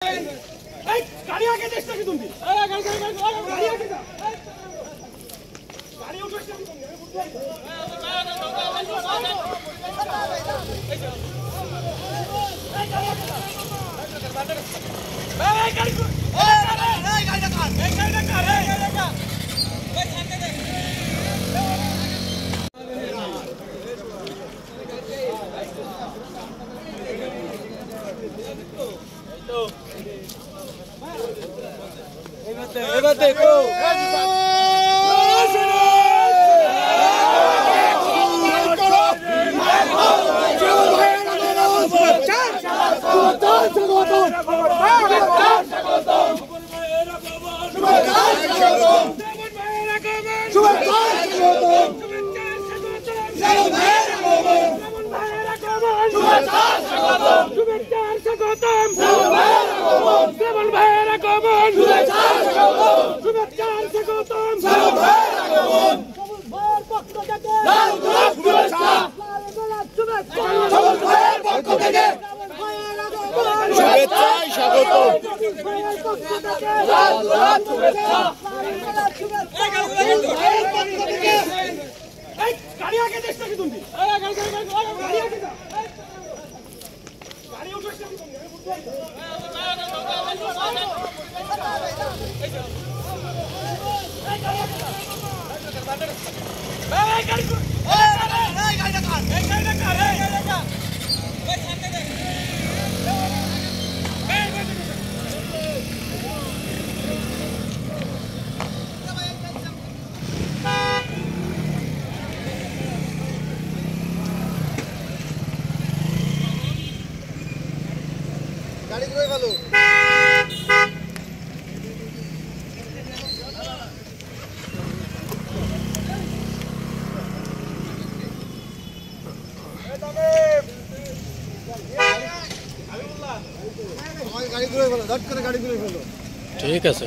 गाड़ी आगे देखता कि तुम भी गाड़ी आगे जा गाड़ी उठो कि तुम गाड़ी आगे देखता कि तुम भी गाड़ी आगे जा गाड़ी उठो कि गाड़ी घुरे ভালো गाड़ी घुरे ভালো ঝট করে গাড়ি ঘুরে ফেলো ঠিক আছে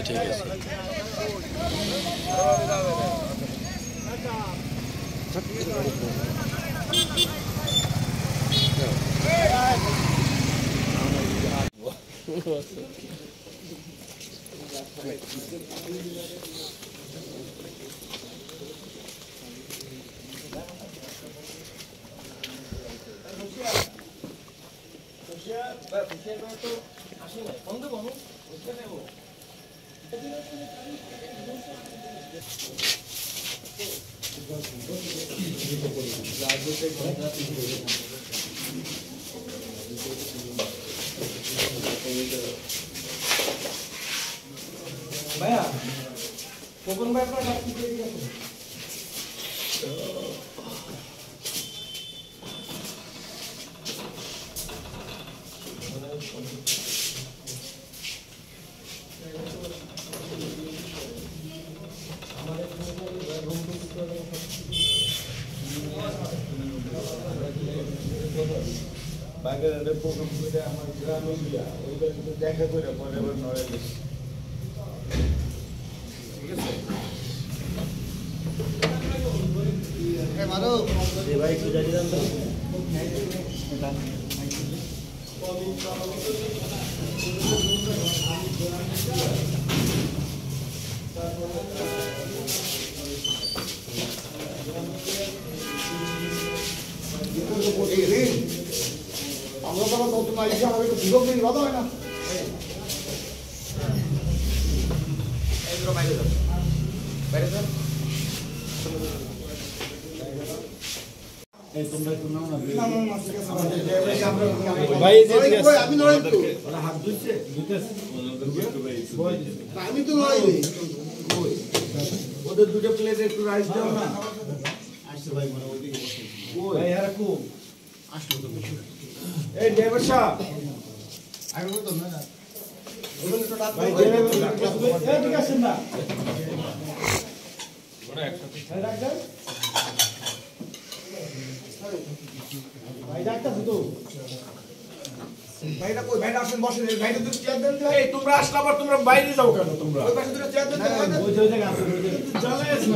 भैया कोकन भाई अपना डाक दीजिए বাগেরহাটে প্রোগ্রাম করে আমার গ্রামে গিয়া ওইবার কিন্তু দেখা করে পরে আবার নড়ে গেছি ঠিক আছে এ মারো এই ভাই একটু জানি দাও আমরা তো নতুন আইসি আমাদের একটু সুযোগ দিন ভালো হয় না বাইরে যাও এই তোমরা একটু নাও না ভাই আমি নড়াই তো ওরা হাত ধুইছে আমি তো নড়াই ওদের দুটো প্লেটে একটু রাইস দাও না আসছে ভাই মানে ওইদিকে বসে ভাই আর কো আসলো তো এই ড্রাইভার সাহেব আগে তো না ওগুলো তো ডাক ভাই ড্রাইভার ঠিক আছে না বড় একসাথে রাখ দাও ভাই ডাকটা তো ভাইটা কই ভাইটা আসেন বসেন ভাইটা তো চেয়ার দেন এই তোমরা আসলা আবার তোমরা বাইরে যাও কেন তোমরা ওই পাশে দুটো চেয়ার দেন ওই জায়গা আছে চলে আসো